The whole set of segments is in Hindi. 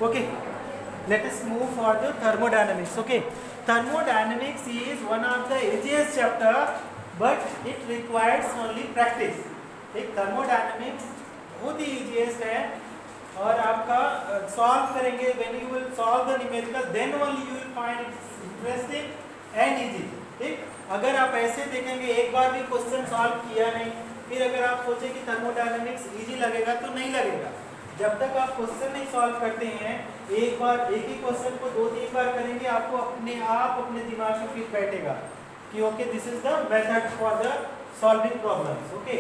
Okay, let us move for the thermodynamics. Okay, thermodynamics is one of the easiest chapter, but it requires only practice. एक thermodynamics बहुत ही easiest है और आपका solve करेंगे when you will solve the numerical then only you will find it interesting and easy. ठीक, अगर आप ऐसे देखेंगे एक बार भी क्वेश्चन सॉल्व किया नहीं, फिर अगर आप सोचे कि थर्मोडायनेमिक्स इजी लगेगा तो नहीं लगेगा. जब तक आप क्वेश्चन नहीं सॉल्व करते हैं, एक बार एक ही क्वेश्चन को 2-3 बार करेंगे, आपको अपने आप अपने दिमाग में फिट बैठेगा कि okay this is the method for the solving problems. Okay,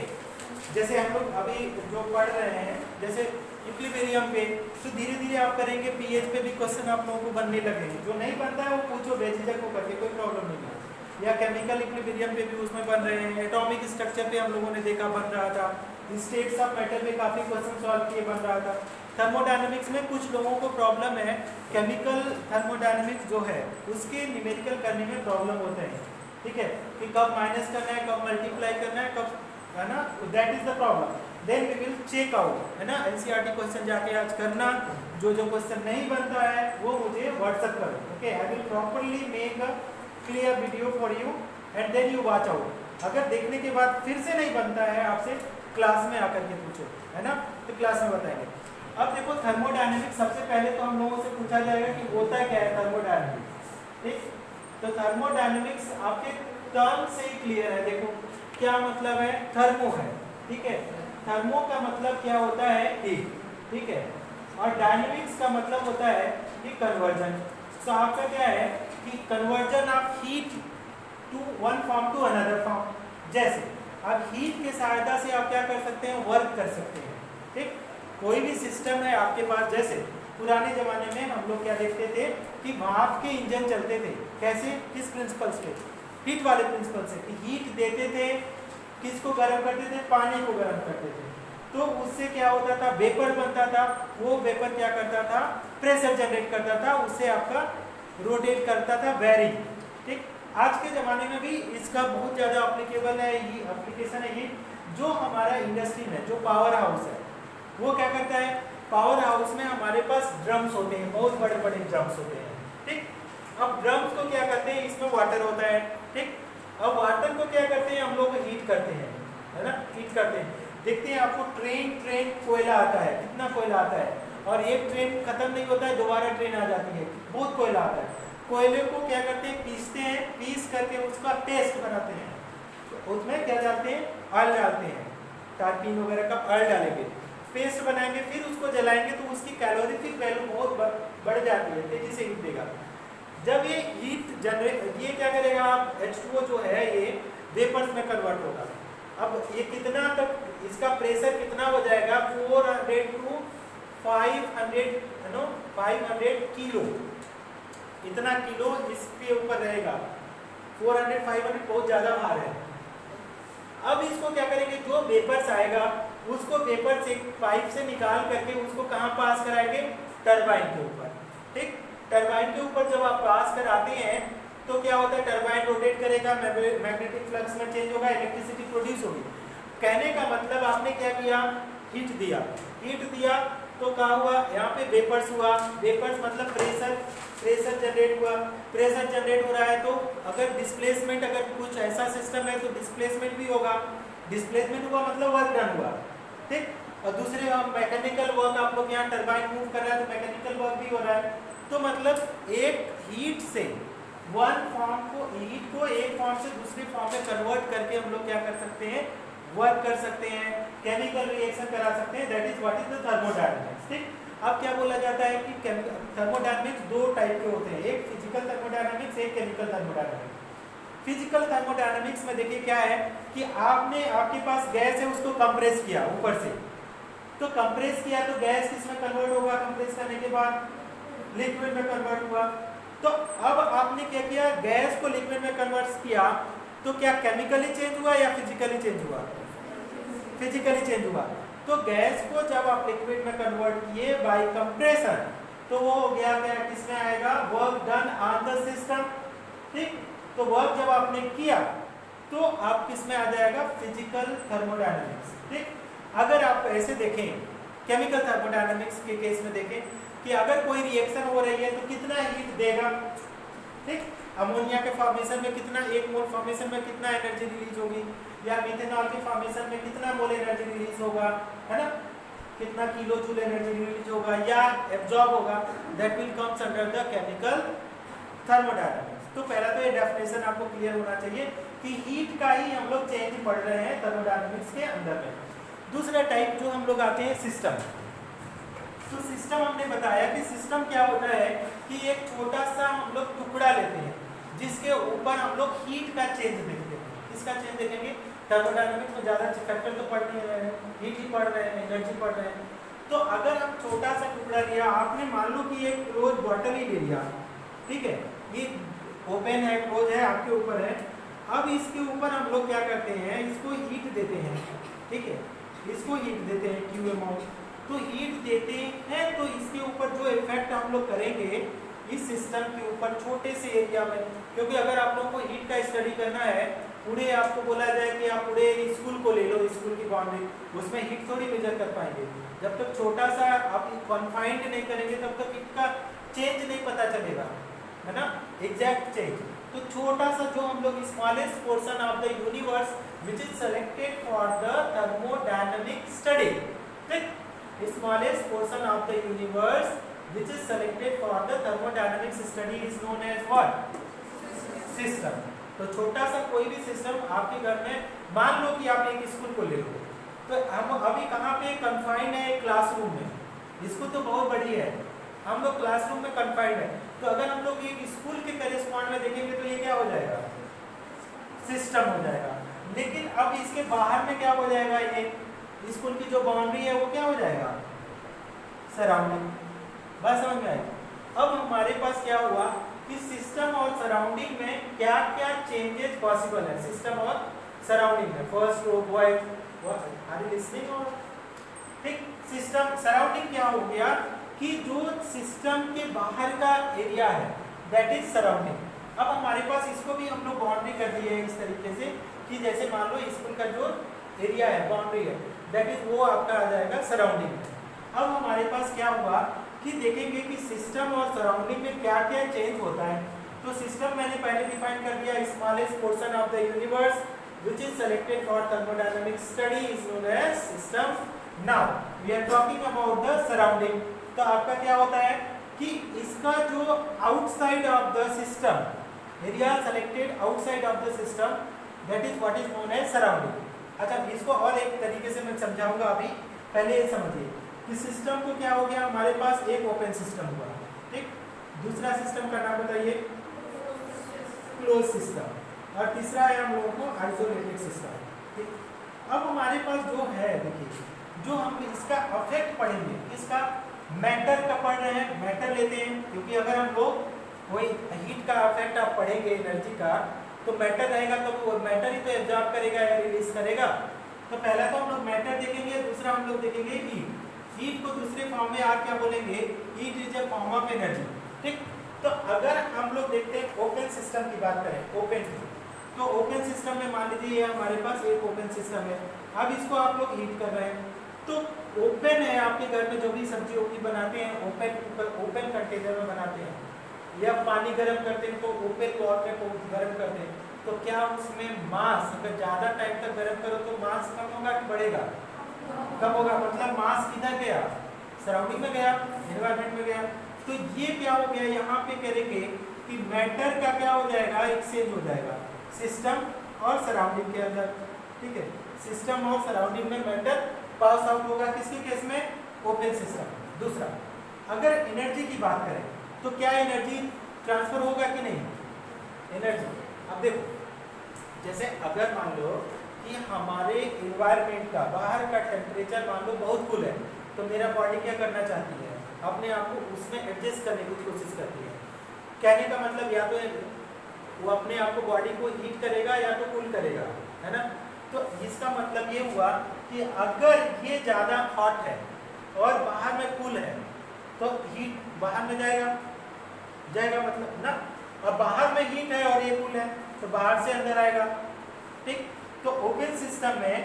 जैसे हम लोग अभी जो पढ़ रहे हैं जैसे इक्विलिब्रियम पे, तो धीरे धीरे आप करेंगे पीएच पे भी क्वेश्चन आप लोगों को बनने लगेंगे. जो नहीं बनता है वो पूछो बेझिझक को करके, कोई प्रॉब्लम नहीं है. या केमिकल इक्विलिब्रियम पे भी उसमें बन रहे हैं, एटॉमिक स्ट्रक्चर पे हम लोगों ने देखा बन रहा था, स्टेट्स ऑफ मैटर में काफ़ी क्वेश्चन सॉल्व किए बन रहा था. थर्मोडायनेमिक्स में कुछ लोगों को प्रॉब्लम है, केमिकल थर्मोडायनेमिक्स जो है उसके न्यूमेरिकल करने में प्रॉब्लम होते हैं. ठीक है, कि कब माइनस करना है, कब मल्टीप्लाई करना है, कब, है ना, that is the problem. Then we will check out, है ना, एनसीईआरटी क्वेश्चन जाके आज करना. जो जो क्वेश्चन नहीं बनता है वो मुझे व्हाट्सएप करो. Okay, I will properly make a clear video for you and then you watch out. अगर देखने के बाद फिर से नहीं बनता है, आपसे क्लास में आकर के पूछो, है ना, तो क्लास में बताएंगे. अब देखो थर्मोडायनेमिक्स, सबसे पहले तो हम लोगों से पूछा जाएगा कि होता क्या है थर्मोडायनेमिक्स. ठीक, तो थर्मोडायनेमिक्स आपके टर्म से ही क्लियर है. देखो क्या मतलब है, थर्मो है. ठीक है, थर्मो का मतलब क्या होता है, हीट. ठीक है, और डायनेमिक्स का मतलब होता है कि कन्वर्जन. तो आपका क्या है कि conversion of heat to one form to another form. जैसे आप हीट के सहायता से आप क्या कर सकते हैं, वर्क कर सकते हैं. ठीक, कोई भी सिस्टम है आपके पास, जैसे पुराने जमाने में हम लोग क्या देखते थे कि भाप के इंजन चलते थे. कैसे, किस प्रिंसिपल से, हीट वाले प्रिंसिपल से, कि हीट देते थे, किसको गर्म करते थे, पानी को गर्म करते थे. तो उससे क्या होता था, वेपर बनता था. वो वेपर क्या करता था, प्रेशर जनरेट करता था, उससे आपका रोटेट करता था बेयरिंग. ठीक, आज के ज़माने में भी इसका बहुत ज़्यादा एप्लीकेबल है, ये एप्लीकेशन है. ये जो हमारा इंडस्ट्री में जो पावर हाउस है वो क्या करता है, पावर हाउस में हमारे पास ड्रम्स होते हैं, बहुत बड़े बड़े ड्रम्स होते हैं. ठीक, अब ड्रम्स को क्या करते हैं, इसमें वाटर होता है. ठीक, अब वाटर को क्या करते हैं हम लोग, हीट करते हैं, है ना, हीट करते हैं. देखते हैं आपको ट्रेन कोयला आता है, कितना कोयला आता है, और एक ट्रेन खत्म नहीं होता है, दोबारा ट्रेन आ जाती है, बहुत कोयला आता है. कोयले को क्या करते हैं, पीसते हैं, पीस करके उसका पेस्ट बनाते हैं. तो उसमें क्या डालते हैं, ऑयल डालते हैं, टार्पिन वगैरह का ऑयल डालेंगे, पेस्ट बनाएंगे, फिर उसको जलाएंगे तो उसकी कैलोरीफिक वैल्यू बहुत बढ़ जाती है, तेजी से हीट देगा. जब ये हीट जनरेट, ये क्या करेगा, आप H2O जो है ये वेपर्स में कन्वर्ट होगा. अब ये कितना तक, इसका प्रेशर कितना हो जाएगा, 400 to 500 किलो, इतना किलो इसके ऊपर रहेगा. 400-500 बहुत ज़्यादा भार है. अब इसको क्या करेंगे, जो वेपर्स आएगा उसको वेपर से पाइप से निकाल करके उसको कहाँ पास कराएंगे, टरबाइन के ऊपर. ठीक, टरबाइन के ऊपर जब आप पास कराते हैं तो क्या होता है, टरबाइन रोटेट करेगा, मैग्नेटिक फ्लक्स में चेंज होगा, इलेक्ट्रिसिटी प्रोड्यूस होगी. कहने का मतलब आपने क्या किया, हीट दिया. हीट दिया तो क्या हुआ, यहाँ पे वेपर्स हुआ. वेपर्स मतलब प्रेशर जनरेट हुआ. प्रेशर जनरेट हो रहा है तो अगर डिस्प्लेसमेंट, अगर कुछ ऐसा सिस्टम है तो डिस्प्लेसमेंट भी होगा. डिस्प्लेसमेंट हुआ मतलब वर्क डन हुआ. ठीक, और दूसरे मैकेनिकल वर्क, आप लोग यहाँ टरबाइन मूव कर रहा है तो मैकेनिकल वर्क भी हो रहा है. तो मतलब एक हीट से वन फॉर्म को, हीट को एक फॉर्म से दूसरे फॉर्म में कन्वर्ट करके हम लोग क्या कर सकते हैं, वर्क कर सकते हैं, केमिकल रिएक्शन करा सकते हैं. That is what is the thermodynamics. ठीक, अब क्या बोला जाता है कि थर्मोडायनेमिक्स दो टाइप के होते हैं, एक फिजिकल थर्मोडायनेमिक्स, एक केमिकल थर्मोडायनेमिक्स. फिजिकल थर्मोडायनेमिक्स में देखिए क्या है कि आपने, आपके पास गैस है, उसको कंप्रेस किया ऊपर से, तो कंप्रेस किया तो गैस किसमें कन्वर्ट होगा, कंप्रेस करने के बाद लिक्विड में कन्वर्ट हुआ. तो अब आपने क्या किया, गैस को लिक्विड में कन्वर्ट किया, तो क्या केमिकली चेंज हुआ या फिजिकली चेंज हुआ, फिजिकली चेंज हुआ. तो गैस को जब आप लिक्विड में कन्वर्ट किए बाय कंप्रेशन, तो वो हो गया क्या, किसमें आएगा, work done on the system. ठीक, तो वर्क जब आपने किया तो आप किस में आ जाएगा, फिजिकल थर्मोडायनेमिक्स. ठीक, अगर आप ऐसे देखें केमिकल थर्मोडायनामिक्स के केस में देखें कि अगर कोई रिएक्शन हो रही है तो कितना हीट देगा, ठीक, अमोनिया के फॉर्मेशन में कितना, 1 मोल फॉर्मेशन में कितना एनर्जी रिलीज होगी, या मिथेनॉल के फॉर्मेशन में कितना मोल एनर्जी रिलीज होगा, है ना, कितना किलो जूल एनर्जी रिलीज होगा या एब्जॉर्ब होगा, that will comes under the chemical thermodynamics. तो पहला तो ये डेफिनेशन आपको क्लियर होना चाहिए कि हीट का ही हम लोग चेंज पढ़ रहे हैं थर्मोडायनामिक्स के अंदर में। दूसरा टाइप जो हम लोग आते हैं सिस्टम। तो सिस्टम हमने बताया कि सिस्टम क्या होता है कि एक छोटा सा हम लोग टुकड़ा लेते हैं जिसके ऊपर हम लोग हीट का चेंज देखते हैं। किसका चेंज देखेंगे? थर्मोडायनामिक्स में ज़्यादा फैक्टर तो पढ़ नहीं रहे हैं, हीट ही पढ़ रहे हैं, एनर्जी पढ़ रहे हैं। तो अगर हम छोटा सा टुकड़ा लिया, आपने मान लो कि एक क्लोज बॉटल ही ले लिया, ठीक है, ये ओपन है, क्लोज है, आपके ऊपर है। अब इसके ऊपर हम लोग क्या करते हैं, इसको हीट देते हैं, ठीक है, इसको हीट देते हैं क्यू अमाउंट। तो हीट देते हैं तो इसके ऊपर जो इफेक्ट हम लोग करेंगे इस सिस्टम के ऊपर छोटे से एरिया में, क्योंकि अगर आप लोगों को हीट का स्टडी करना है, पूरे आपको बोला जाए कि आप पूरे स्कूल को ले लो, स्कूल की बाउंड्री, उसमें हीट थोड़ी मेजर कर पाएंगे। जब तक छोटा सा आप कॉन्फाइंड नहीं करेंगे तब तक हीट का चेंज नहीं पता चलेगा, है ना, एग्जैक्ट चेंज। तो छोटा सा जो हम लोग smallest portion of the universe which is selected for the thermodynamic study, ठीक, smallest portion of the universe which is selected for the thermodynamics study is known as what? System। तो छोटा सा कोई भी सिस्टम आपके घर में, मान लो कि आप एक स्कूल को ले लो, तो हम अभी कहाँ पे कन्फाइंड है? क्लासरूम में। स्कूल तो बहुत बड़ी है, हम लोग क्लासरूम में कन्फाइंड है। तो अगर हम लोग एक स्कूल के करेस्पॉन्ड में देखेंगे तो ये क्या हो जाएगा? सिस्टम हो जाएगा। लेकिन अब इसके बाहर में क्या हो जाएगा? ये स्कूल की जो बाउंड्री है वो क्या हो जाएगा? सराउंडिंग। बस समझ में आएगा। अब हमारे पास क्या हुआ कि सिस्टम और सराउंडिंग में क्या क्या चेंजेस पॉसिबल है सिस्टम और सराउंडिंग में। First row boys are you listening? और ठीक, सिस्टम सराउंडिंग क्या हो गया कि जो सिस्टम के बाहर का एरिया है दैट इज सराउंडिंग। अब हमारे पास इसको भी हम लोग बाउंड्री कर दी है इस तरीके से कि जैसे मान लो स्कूल का जो एरिया है, बाउंड्री है, दैट इज वो आपका आ जाएगा सराउंडिंग में। अब हमारे पास क्या हुआ कि देखेंगे कि सिस्टम और सराउंडिंग में क्या क्या चेंज होता है। तो सिस्टम मैंने पहले डिफाइन कर दिया, smallest portion of the universe which is selected for thermodynamic study is known as system. Now we are talking about the surrounding. तो आपका क्या होता है कि इसका जो outside of the system area selected outside of the system that is what is known as surrounding. अच्छा, इसको और एक तरीके से मैं समझाऊंगा। अभी पहले ये समझिए कि सिस्टम को क्या हो गया, हमारे पास एक ओपन सिस्टम हुआ, ठीक, दूसरा सिस्टम का नाम बताइए क्लोज सिस्टम, और तीसरा है हम लोगों को आइसोलेटेड सिस्टम, ठीक। अब हमारे पास जो है, देखिए, जो हम इसका अफेक्ट पढ़ेंगे, इसका मैटर का पढ़ रहे हैं, मैटर लेते हैं, क्योंकि अगर हम लोग कोई हीट का अफेक्ट आप पढ़ेंगे एनर्जी का, तो मैटर रहेगा तो वो मैटर ही तो एब्जॉर्ब करेगा या रिलीज करेगा। तो पहला तो हम लोग मैटर देखेंगे, दूसरा हम लोग देखेंगे हीट। हीट को दूसरे फॉर्म में आप क्या बोलेंगे? Heat is a form of energy, ठीक। तो अगर हम लोग देखते हैं ओपन सिस्टम की बात करें, ओपन, तो ओपन सिस्टम में मान लीजिए हमारे पास एक ओपन सिस्टम है। अब इसको आप लोग हीट कर रहे हैं, तो ओपन है, आपके घर में जो भी सब्जी वब्जी बनाते हैं ओपन कंटेनर में बनाते हैं, या पानी गर्म करते हैं तो ओपन पॉट में गर्म करते हैं। तो क्या उसमें मास, अगर ज़्यादा टाइम तक गर्म करो तो मास कम होगा कि बढ़ेगा? कम होगा। मतलब मास किधर गया? सराउंडिंग में गया, एनवायरनमेंट में गया। तो ये क्या हो गया, यहाँ पे करेंगे कि मैटर का क्या हो जाएगा, एक्सचेंज हो जाएगा सिस्टम और सराउंडिंग के अंदर, ठीक है। सिस्टम और सराउंडिंग में मैटर पास आउट होगा, किसके केस में? Open system. दूसरा, अगर एनर्जी की बात करें तो क्या एनर्जी ट्रांसफर होगा कि नहीं? एनर्जी, अब देखो, जैसे अगर मान लो कि हमारे एनवायरनमेंट का बाहर का टेम्परेचर मान लो बहुत कूल है, तो मेरा बॉडी क्या करना चाहती है? अपने आप को उसमें एडजस्ट करने की कोशिश करती है। कहने का मतलब या तो वो अपने आप को बॉडी को हीट करेगा या तो कूल करेगा, है ना। तो इसका मतलब ये हुआ कि अगर ये ज़्यादा हॉट है और बाहर में कूल है तो हीट बाहर में जाएगा मतलब ना। अब बाहर में हीट है और ये कूल है तो बाहर से अंदर आएगा, ठीक। तो ओपन सिस्टम में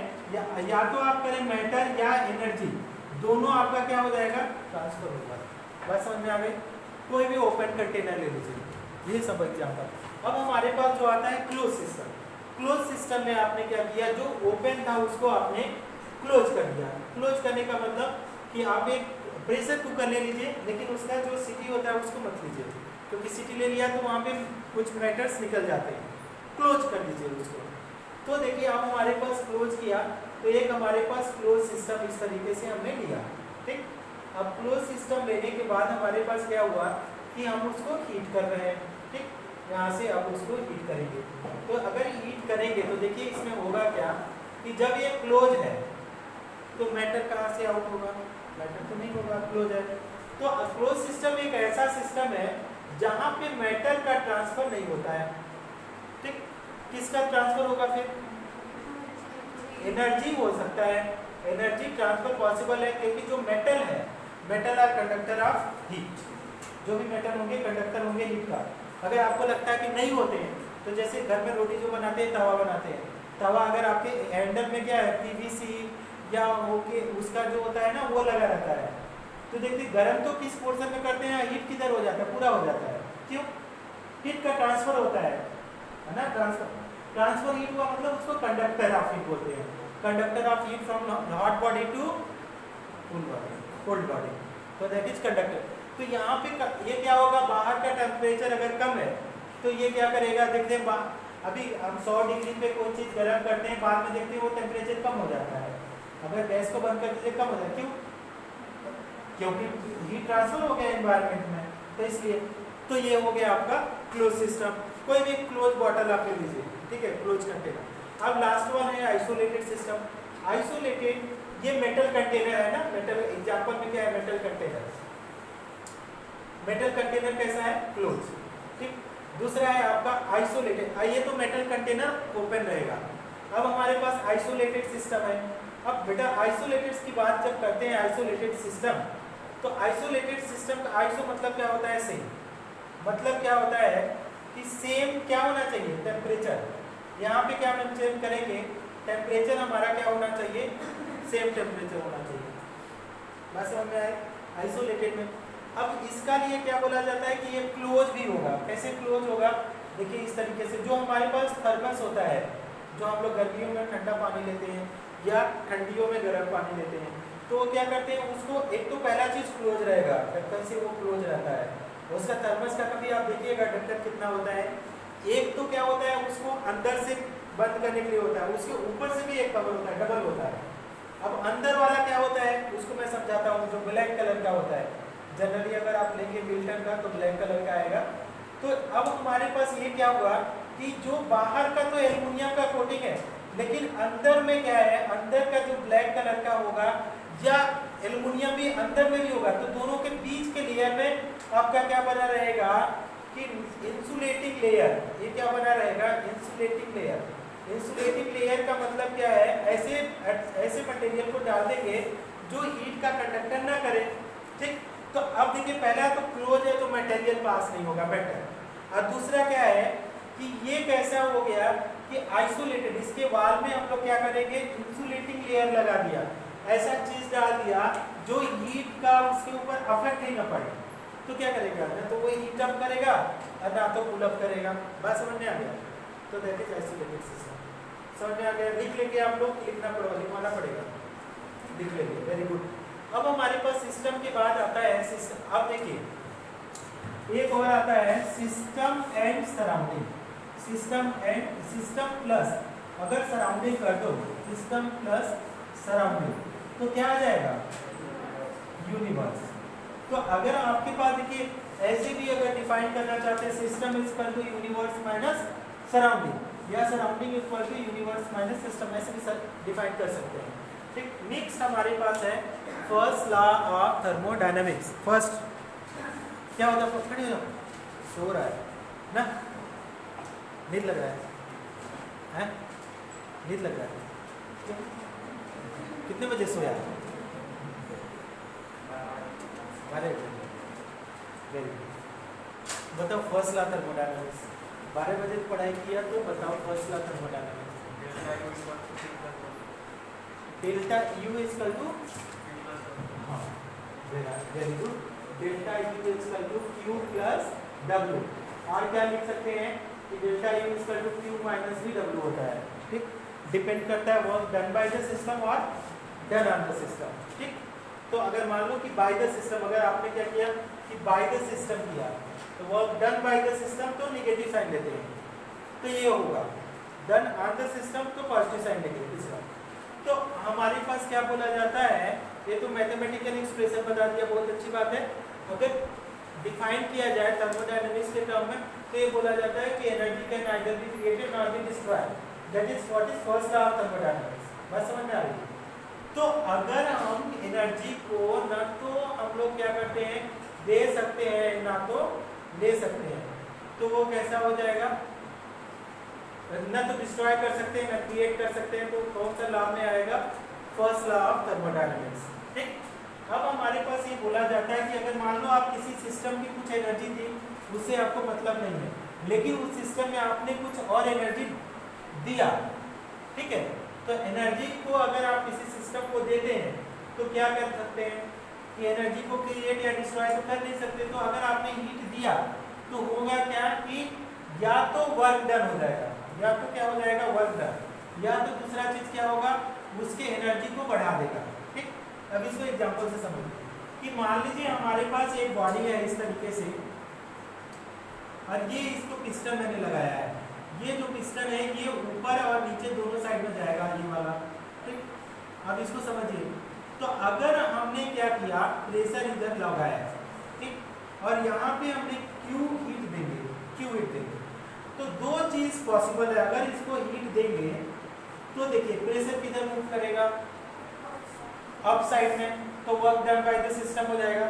या तो आप करें मैटर या एनर्जी, दोनों आपका क्या हो जाएगा, ट्रांसफर होगा। बात समझ में आ गई। कोई भी ओपन कंटेनर ले लीजिए, ये सब एग्जाम्पल। अब हमारे पास जो आता है क्लोज सिस्टम। क्लोज सिस्टम में आपने क्या किया, जो ओपन था उसको आपने क्लोज कर दिया। क्लोज करने का मतलब कि आप एक प्रेशर कुकर ले लीजिए, लेकिन उसका जो सीटी होता है उसको मत लीजिए, क्योंकि सीटी ले लिया तो वहाँ पे कुछ मैटर्स निकल जाते हैं। क्लोज कर दीजिए उसको। तो देखिए आप हमारे पास क्लोज किया, तो एक हमारे पास क्लोज सिस्टम इस तरीके से हमने लिया, ठीक। अब क्लोज सिस्टम लेने के बाद हमारे पास क्या हुआ कि हम उसको हीट कर रहे हैं, ठीक। यहाँ से अब उसको हीट करेंगे। तो अगर हीट करेंगे तो देखिए इसमें होगा क्या कि जब ये क्लोज है तो मैटर कहाँ से आउट होगा, मैटर तो नहीं होगा, क्लोज है। तो क्लोज सिस्टम एक ऐसा सिस्टम है जहाँ पे मैटर का ट्रांसफर नहीं होता है, ठीक। किसका ट्रांसफर होगा फिर, एनर्जी हो सकता है, एनर्जी ट्रांसफर पॉसिबल है, क्योंकि जो मेटल है, metal are conductor of heat, जो भी मेटल होंगे कंडक्टर होंगे हीट का। अगर आपको लगता है कि नहीं होते हैं, तो जैसे घर में रोटी जो बनाते हैं, तवा बनाते हैं, तवा अगर आपके हैंडल में क्या है, पीवीसी या ओके उसका जो होता है ना वो लगा रहता है, तो देखिए गर्म तो किस पोर्शन में करते हैं, हीट किधर हो जाता है, पूरा हो जाता है। क्यों, हीट का ट्रांसफर होता है ना। ट्रांसफर हीट हुआ मतलब उसको कंडक्टर ऑफ हीट बोलते हैं। Conductor of heat from hot body to cold body, तो दैट इज कंडक्टर। तो यहाँ पे ये क्या होगा, बाहर का टेम्परेचर अगर कम है तो ये क्या करेगा, देखते हैं अभी हम 100 डिग्री पे कोई चीज़ गर्म करते हैं, बाद में देखते हैं वो टेम्परेचर कम हो जाता है। अगर गैस को बंद कर दीजिए कम हो जाए, क्यों, क्योंकि हीट ट्रांसफर हो गया एनवायरनमेंट में, तो इसलिए। तो ये हो गया आपका क्लोज सिस्टम। कोई भी क्लोज बॉटल आप ले लीजिए, ठीक है, क्लोज कंटेनर। अब लास्ट वन है आइसोलेटेड सिस्टम। आइसोलेटेड ये मेटल कंटेनर है ना, मेटल एग्जांपल में क्या है, मेटल कंटेनर। मेटल कंटेनर कैसा है, क्लोज, ठीक। दूसरा है आपका आइसोलेटेड, ये तो मेटल कंटेनर ओपन रहेगा। अब हमारे पास आइसोलेटेड सिस्टम है। अब बेटा आइसोलेटेड की बात जब करते हैं, आइसोलेटेड सिस्टम, तो आइसोलेटेड सिस्टम का आइसो मतलब क्या होता है, सेम। मतलब क्या होता है कि सेम क्या होना चाहिए, टेम्परेचर। यहाँ पे क्या हम चेंज करेंगे, टेम्परेचर हमारा क्या होना चाहिए, सेम टेम्परेचर होना चाहिए। बात समझ में आए, आइसोलेटेड में। अब इसका लिए क्या बोला जाता है कि ये क्लोज भी होगा। कैसे क्लोज होगा, देखिए इस तरीके से, जो हमारे पास थर्मस होता है, जो हम लोग गर्मियों में ठंडा पानी लेते हैं या ठंडियों में गर्म पानी लेते हैं, तो क्या करते हैं उसको, एक तो पहला चीज क्लोज रहेगा, ढक्कन से वो क्लोज रहता है। उसका थर्मस का कभी आप देखिएगा ढक्कन कितना होता है, एक तो क्या होता है उसको अंदर से बंद करने के लिए होता है, उसके ऊपर से भी एक कवर होता है, डबल होता है। अब अंदर वाला क्या होता है उसको मैं समझाता हूँ, जो ब्लैक कलर का होता है, जनरली अगर आप लेंगे मिल्टन का तो ब्लैक कलर का आएगा। तो अब हमारे पास ये क्या हुआ कि जो बाहर का तो एल्युमिनियम का कोटिंग है, लेकिन अंदर में क्या है, अंदर का जो ब्लैक कलर का होगा या एल्युमिनियम भी अंदर में भी होगा, तो दोनों के बीच के लेयर में आपका क्या बना रहेगा कि इंसुलेटिंग लेयर। ये क्या बना रहेगा, इंसुलेटिंग लेयर। इंसुलेटिंग लेयर का मतलब क्या है, ऐसे मटेरियल को डाल देंगे जो हीट का कंडक्टर ना करे, ठीक। तो अब देखिए पहला तो क्लोज है तो मटेरियल पास नहीं होगा, बेटर। और दूसरा क्या है कि ये कैसा हो गया कि आइसोलेटेड, इसके वाल में हम लोग क्या करेंगे, इंसुलेटिंग लेयर लगा दिया, ऐसा चीज डाल दिया जो हीट का उसके ऊपर अफेक्ट ही ना पड़े। तो क्या करेगा ना, तो वो हीट अप करेगा और ना तो कूल अप करेगा। बात समझ में आ गया, तो दैट इज आइसोलेटेड सिस्टम। समझ में आ गया, लिख लेंगे आप लोग, लिखवाना पड़ेगा, लिख लेंगे, वेरी गुड। अब हमारे पास सिस्टम के बाद आता है सिस्टम। अब देखिए एक और आता है system and surrounding. System plus अगर सराउंडिंग कर दो, सिस्टम प्लस सराउंडिंग, तो क्या आ जाएगा, यूनिवर्स। तो अगर आपके पास देखिए ऐसे भी अगर डिफाइन करना चाहते हैं, system is equal to universe minus surrounding, या surrounding equal to universe minus system, ऐसे भी डिफाइन कर सकते हैं, ठीक। नेक्स्ट हमारे पास है first law of thermodynamics. First क्या होता है, खड़े हो जाओ, सो रहा है ना, नींद लग रहा है, नींद लग रहा है, कितने बजे सोया, 12 बजे, वेरी गुड। बताओ फर्स्ट लॉ थर्मोडायनेमिक्स, 12 बजे पढ़ाई किया तो बताओ first law thermodynamics. Delta U is equal to very good. Delta U equal to Q plus W। और क्या लिख सकते हैं कि delta U equal to Q minus भी W होता है। ठीक, डिपेंड करता है work done by the system और डन ऑन द सिस्टम। ठीक, तो अगर मान लो कि बाय द सिस्टम, अगर आपने क्या किया कि बाय द सिस्टम किया, तो work done by the system तो नेगेटिव साइन लेते हैं, तो ये होगा। डन ऑन द सिस्टम तो पॉजिटिव साइन लेंगे तीसरा। तो हमारे पास क्या बोला जाता है, ये तो मैथमेटिकल एक्सप्रेशन बता दिया, बहुत अच्छी बात है। अगर डिफाइन किया जाए थर्मोडायनेमिक्स के टर्म में, तो ये बोला जाता है कि energy can either be created not be destroyed, that is what is first law of thermodynamics. बात समझ में आ रही है? तो अगर हम एनर्जी को न तो हम लोग क्या करते हैं, दे सकते हैं, ना तो ले सकते हैं, तो वो कैसा हो जाएगा, न तो डिस्ट्रॉय कर सकते हैं, न क्रिएट कर सकते हैं, तो कौन सा लॉ में आएगा, फर्स्ट लॉ ऑफ थर्मोडायनेमिक्स। ठीक, अब हमारे पास ये बोला जाता है कि अगर मान लो आप किसी सिस्टम की कुछ एनर्जी दी, उससे आपको मतलब नहीं है, लेकिन उस सिस्टम में आपने कुछ और एनर्जी दिया, ठीक है, तो एनर्जी को अगर आप किसी सिस्टम को देते हैं तो क्या कर सकते हैं कि एनर्जी को क्रिएट या डिस्ट्रॉय तो कर नहीं सकते। तो अगर आपने हीट दिया तो होगा क्या कि या तो वर्क डन हो जाएगा, या तो क्या हो जाएगा, वर्क डन, या तो दूसरा चीज क्या होगा, उसके एनर्जी को बढ़ा देगा। ठीक, अब इसको एग्जांपल से समझिए कि मान लीजिए हमारे पास एक बॉडी है इस तरीके से, और ये इसको पिस्टन मैंने लगाया है, ये जो पिस्टन है ये ऊपर और नीचे दोनों साइड में जाएगा, ये वाला। ठीक, अब इसको समझिए, तो अगर हमने क्या किया, प्रेशर इधर लगाया, ठीक, और यहाँ पे हमने Q हीट देंगे, तो दो चीज पॉसिबल है। अगर इसको हीट देंगे तो देखिए प्रेशर किधर मूव करेगा, अप साइड में, तो work done by the system हो जाएगा,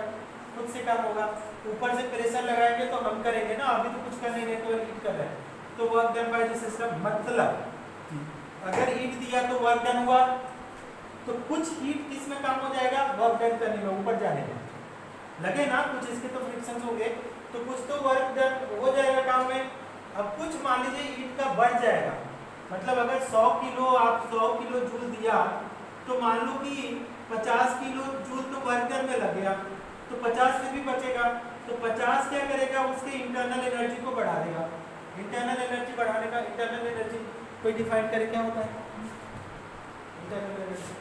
खुद से काम होगा। ऊपर से प्रेशर लगाएंगे तो हम करेंगे ना, अभी तो कुछ कर नहीं रहे, तो हीट कर रहे हैं, तो work done by the system. मतलब अगर हीट दिया तो वर्क डन हुआ, तो कुछ हीट किस में काम हो जाएगा, वर्क डन करने में, ऊपर जाने में लगे ना, कुछ इसके तो फ्रिक्शंस हो गए, तो कुछ तो वर्क डन हो जाएगा काम में। अब कुछ मान लीजिए हीट का बढ़ जाएगा, मतलब अगर 100 किलो आप 100 किलो जूल दिया, तो मान लो कि 50 किलो जूल तो वर्क डन में लग गया, तो 50 से भी बचेगा, तो 50 क्या करेगा, उसके इंटरनल एनर्जी को बढ़ा देगा। इंटरनल एनर्जी बढ़ाने का, इंटरनल एनर्जी कोई डिफाइन करे क्या होता है, internal energy,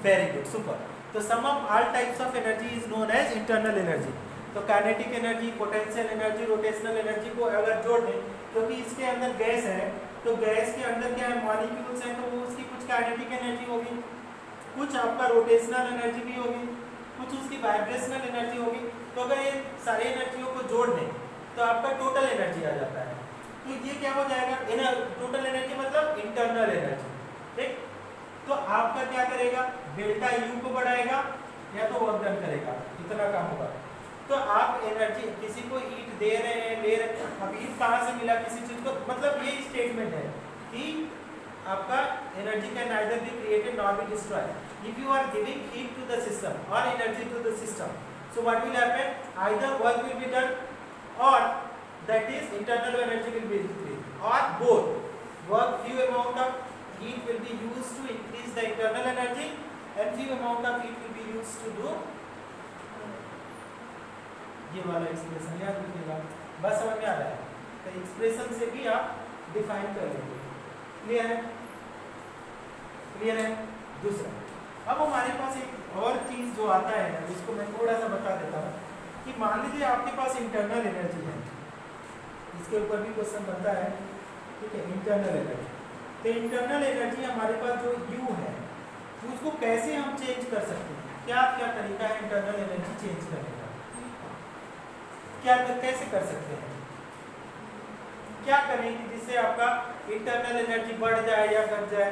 very good, super. तो sum of all types of energy is known as internal energy. तो kinetic energy, potential energy, rotational energy को अगर जोड़ दें, क्योंकि इसके अंदर गैस है, तो गैस के अंदर क्या है, मॉलिक्यूल्स हैं, तो वो उसकी कुछ काइनेटिक एनर्जी होगी, कुछ आपका रोटेशनल एनर्जी भी होगी, कुछ उसकी वाइब्रेशनल एनर्जी होगी। तो अगर ये सारी एनर्जियों को जोड़ दें तो आपका टोटल एनर्जी आ जाता है। तो ये क्या हो जाएगा, टोटल एनर्जी मतलब इंटरनल एनर्जी। ठीक, तो आपका क्या करेगा, डेल्टा U को बढ़ाएगा या तो वर्क डन करेगा, इतना काम होगा। तो आप एनर्जी किसी को हीट दे रहे हैं, ले रहे हैं, अब हीट कहाँ से मिला किसी चीज को, मतलब ये स्टेटमेंट है कि आपका energy can either be created not be destroyed if you are giving heat to the system और energy to the system. So what will happen, either work will be done और that is internal energy will be increased, or both, work few amount of heat will be used to increase the internal energy and few amount of heat will be used to do, ये वाला एक्सप्रेशन याद रखिएगा, बस समझ में आ रहा है, तो एक्सप्रेशन से भी आप डिफाइन कर लेंगे। क्लियर है, क्लियर है। दूसरा, अब हमारे पास एक और चीज जो आता है, जिसको मैं थोड़ा सा बता देता हूँ कि मान लीजिए आपके पास इंटरनल एनर्जी है, इसके ऊपर भी क्वेश्चन बनता है, ठीक है, इंटरनल एनर्जी। तो इंटरनल एनर्जी हमारे पास जो U है, उसको कैसे हम चेंज कर सकते हैं, क्या क्या तरीका है इंटरनल एनर्जी चेंज करने का, क्या कैसे कर सकते हैं, क्या करें कि जिससे आपका इंटरनल एनर्जी बढ़ जाए या घट जाए।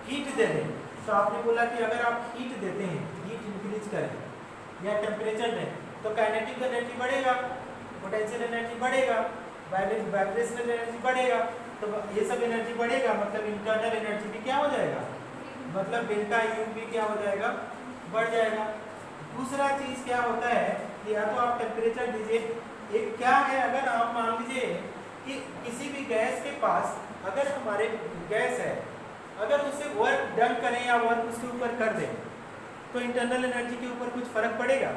हीट दे दें, तो आपने बोला कि अगर आप हीट देते हैं, हीट इंक्रीज करें या टेम्परेचर दें, तो काइनेटिक एनर्जी बढ़ेगा, पोटेंशियल एनर्जी बढ़ेगा, वाइब्रेशनल एनर्जी बढ़ेगा, तो ये सब एनर्जी बढ़ेगा, मतलब इंटरनल एनर्जी भी क्या हो जाएगा, मतलब डेल्टा U भी क्या हो जाएगा, बढ़ जाएगा। दूसरा चीज क्या होता है कि या तो आप टेम्परेचर दीजिए, एक क्या है, अगर आप मान लीजिए कि किसी भी गैस के पास अगर हमारे गैस है, अगर उसे वर्क डन करें या वर्क उसके ऊपर कर दें, तो इंटरनल एनर्जी के ऊपर कुछ फर्क पड़ेगा?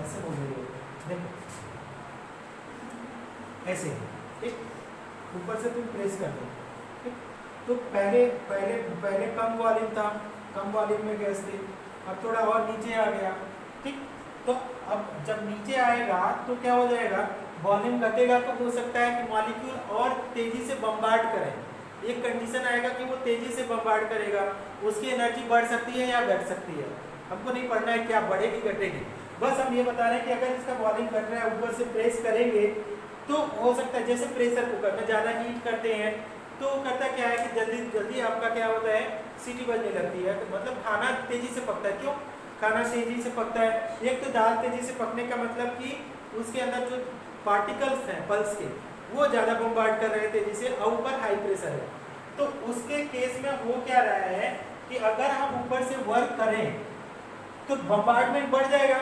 ऐसे बोल रही हो, देखो ऐसे, ठीक, ऊपर से तुम प्रेस कर दो, ठीक, तो पहले पहले पहले कम वॉल्यूम था, कम वॉल्यूम में गैस थी, अब थोड़ा और नीचे आ गया, ठीक, तो अब जब नीचे आएगा तो क्या हो जाएगा, वॉल्यूम घटेगा तो हो सकता है कि मॉलिक्यूल और तेजी से बम्बार्ड करें, एक कंडीशन आएगा कि वो तेजी से बम्बार्ड करेगा, उसकी एनर्जी बढ़ सकती है या घट सकती है, हमको नहीं पढ़ना है क्या बढ़ेगी घटेगी, बस हम ये बता रहे हैं कि अगर इसका वॉल्यूम घट रहा है ऊपर से प्रेस करेंगे तो हो सकता है, जैसे प्रेशर कुकर में ज़्यादा हीट करते हैं तो करता क्या है कि जल्दी जल्दी आपका क्या होता है, सीटी बजने लगती है, तो मतलब खाना तेजी से पकता है, क्यों खाना तेजी से पकता है, एक तो दाल तेजी से पकने का मतलब कि उसके अंदर जो पार्टिकल्स हैं पल्स के वो ज़्यादा बम्बार्ड कर रहे हैं तेजी से और ऊपर हाई प्रेशर है, तो उसके केस में हो क्या रहा है कि अगर हम ऊपर से वर्क करें तो बम्बार्डमेंट बढ़ जाएगा,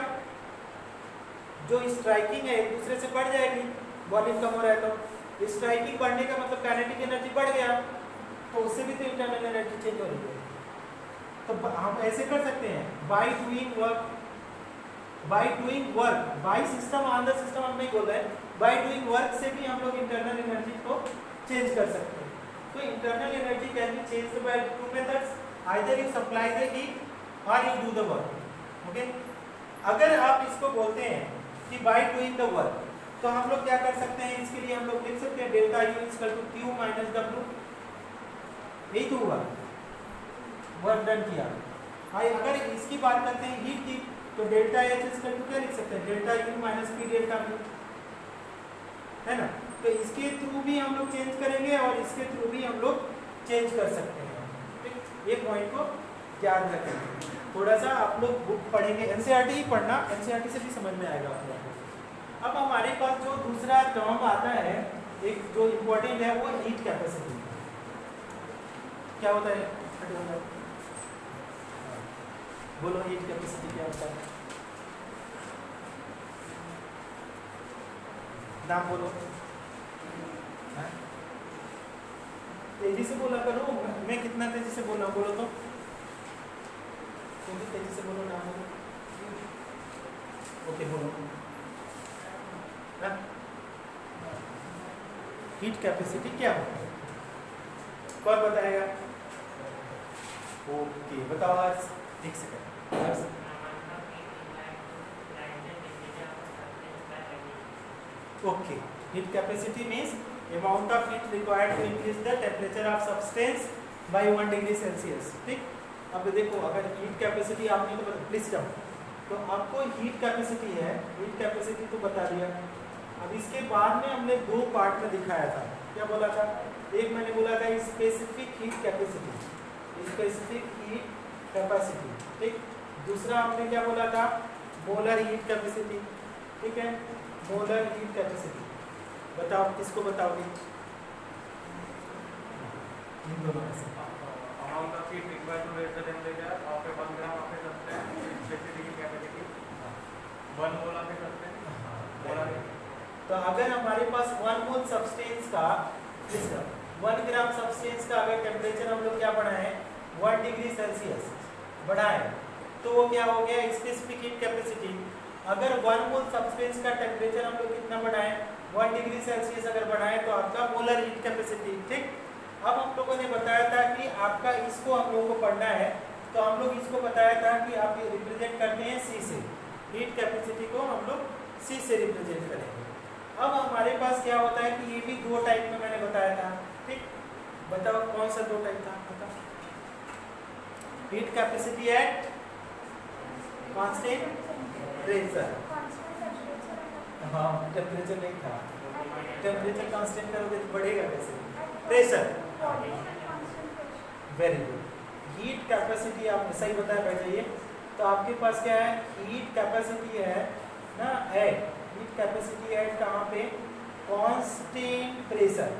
जो स्ट्राइकिंग है एक दूसरे से बढ़ जाएगी, वॉल्यूम कम हो रहा है तो स्ट्राइकिंग बढ़ने का मतलब काइनेटिक एनर्जी बढ़ गया, तो उससे भी तो इंटरनल एनर्जी चेंज हो रही है, तो हम ऐसे कर सकते हैं by doing work, by system on the system हम नहीं बोल रहे हैं, बाय डूइंग वर्क से भी हम लोग इंटरनल एनर्जी को चेंज कर सकते हैं, तो internal energy can be changed by two methods, either you supply the heat और you do the work, okay, अगर आप इसको बोलते हैं कि बाय डूइंग द वर्क तो हम लोग क्या कर सकते हैं, इसके लिए हम लोग लिख सकते हैं delta U equal to Q minus W, यही तो हुआ वर्क डन किया, अगर इसकी बात करते हैं हीट की तो डेल्टा एच इक्वल टू क्या लिख सकते हैं, delta you minus P delta we, है ना, तो इसके थ्रू भी हम लोग चेंज करेंगे और इसके थ्रू भी हम लोग चेंज कर सकते हैं, ठीक, ये पॉइंट को याद रखेंगे, थोड़ा सा आप लोग बुक पढ़ेंगे, एनसीईआरटी ही पढ़ना, एनसीईआरटी से भी समझ में आएगा आप लोगों को। अब हमारे पास जो दूसरा टर्म आता है एक जो इम्पोर्टेंट है वो हीट कैपेसिटी, क्या होता है, बोलो हीट कैपेसिटी क्या होता है, नाम बोलो, तेजी से बोला करो, मैं कितना तेजी से बोल रहा हूँ बोलो तो, तुम भी तेजी से बोलो, नाम बोलो, ओके बोलो, हीट कैपेसिटी क्या होता है, कौन बताएगा, ओके बताओ आज, एक second, okay, heat capacity means amount of heat required to increase the temperature of substance by 1 degree Celsius, ठीक, अब देखो अगर हीट कैपेसिटी आपने तो प्लीज जाओ, तो आपको हीट कैपेसिटी है, हीट कैपेसिटी तो बता दिया, अब इसके बाद में हमने दो पार्ट में दिखाया था, क्या बोला था, एक मैंने बोला था specific heat capacity, specific heat capacity, ठीक, दूसरा हमने क्या बोला था, मोलर हीट कैपेसिटी, ठीक है, मोलर हीट कैपेसिटी, बताओ किसको बताओगे, इन दोनों में से amount of heat required to raise the temperature of a 1 gram of a substance specific capacity 1 mole of a substance, तो अगर हमारे पास 1 मोल सब्सटेंस का, इसका 1 ग्राम सब्सटेंस का अगर टेम्परेचर हम लोग क्या बढ़ाएं 1 डिग्री सेल्सियस बढ़ाएं तो वो क्या हो गया स्पेसिफिक हीट कैपेसिटी, अगर 1 मोल सब्सटेंस का टेम्परेचर हम लोग कितना बढ़ाएं 1 डिग्री सेल्सियस अगर बढ़ाएं तो आपका मोलर हीट कैपेसिटी, ठीक, अब हम लोगों ने बताया था कि आपका इसको हम लोगों को पढ़ना है, तो हम लोग इसको बताया था कि आप ये रिप्रेजेंट करते हैं सी से, हीट कैपेसिटी को हम लोग सी से रिप्रेजेंट करेंगे, अब हमारे पास क्या होता है कि ये भी दो टाइप में मैंने बताया था, ठीक, बताओ कौन सा दो टाइप था, बताओ, heat capacity at constant pressure, हाँ टेम्परेचर नहीं था, टेम्परेचर कांस्टेंट करोगे तो बढ़ेगा कैसे, pressure, very good, heat capacity आपने सही बताया बैठे ये, तो आपके पास क्या है हीट कैपेसिटी है ना एट, हीट कैपेसिटी एट कहाँ पे कांस्टेंट प्रेशर,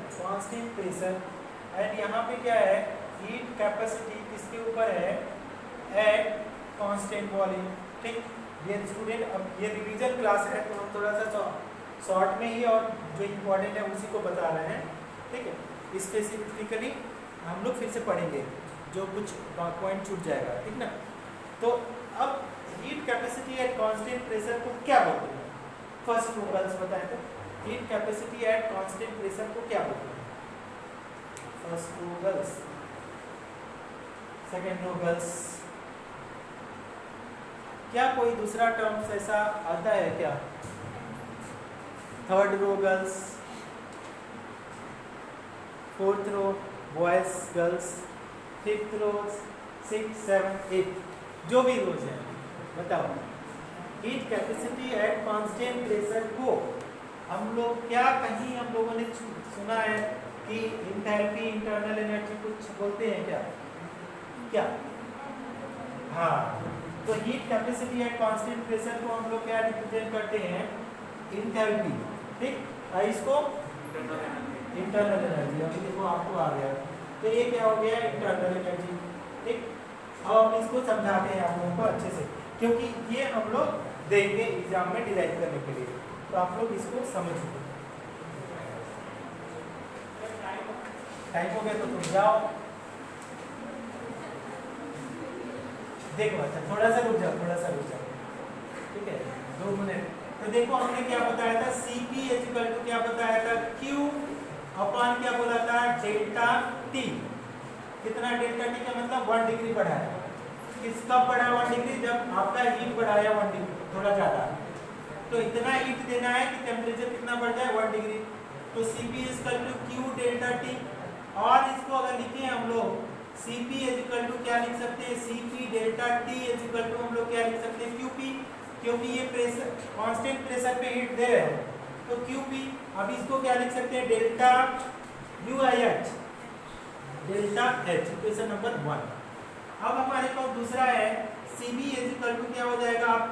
एंड यहाँ पे क्या है हीट कैपेसिटी किसके ऊपर है एट कांस्टेंट वॉल्यूम, ठीक, ये स्टूडेंट अब ये रिवीजन क्लास है तो हम थोड़ा सा शॉर्ट में ही और जो इम्पोर्टेंट है उसी को बता रहे हैं, ठीक है, स्पेसिफिकली हम लोग फिर से पढ़ेंगे, जो कुछ पॉइंट छूट जाएगा, ठीक ना। तो अब heat capacity at constant pressure को क्या बोलते हैं? फर्स्ट रो गर्ल्स बताएं तो heat capacity at constant pressure को क्या बोलते हैं? First row girls, second row girls, क्या कोई दूसरा टर्म्स ऐसा आता है क्या? Third row girls, fourth row boys girls, fifth row, 6, 7, 8, जो भी रोज है बताओ। Heat capacity at constant pressure को हम लोग क्या, कहीं हम लोगों ने सुना है कि इंथैल्पी, इंटरनल एनर्जी कुछ बोलते हैं क्या? क्या? हाँ, तो heat capacity at constant pressure को हम लोग क्या रिप्रेजेंट करते हैं? इंथैल्पी, ठीक। इसको इंटरनल एनर्जी, अभी देखो आपको आ गया, तो ये क्या हो गया? इंटरनल एनर्जी, ठीक। अब हम इसको समझाते हैं आप लोगों को अच्छे से, क्योंकि ये हम लोग देंगे एग्जाम में डिराइव करने के लिए, तो आप लोग इसको समझो। टाइम हो गया तो तुम जाओ, देखो। अच्छा थोड़ा सा रुक जाओ, ठीक है, 2 मिनट। तो देखो हमने क्या बताया था? Cp इक्वल टू क्या बताया था? Q अपॉन क्या बोला था? Delta T। कितना डेल्टा T का मतलब 1 डिग्री बढ़ाया। किसका बढ़ा 1 डिग्री? जब आपका हीट बढ़ाया 1 डिग्री, थोड़ा ज़्यादा, तो इतना हीट देना है कि टेम्परेचर कितना बढ़ जाए? 1 डिग्री। तो Cp equal to Q delta T। और इसको अगर लिखे हम लोग Cp इक्वल टू क्या लिख सकते हैं? Cp delta T equal to हम लोग क्या लिख सकते हैं? Qp, क्योंकि ये प्रेशर कांस्टेंट प्रेशर पे हीट दे रहे हैं, तो Qp। अब इसको क्या लिख सकते हैं? Delta UH, delta H, equation number 1। अब हमारे पास दूसरा है Cb इक्वल टू क्या हो जाएगा? आप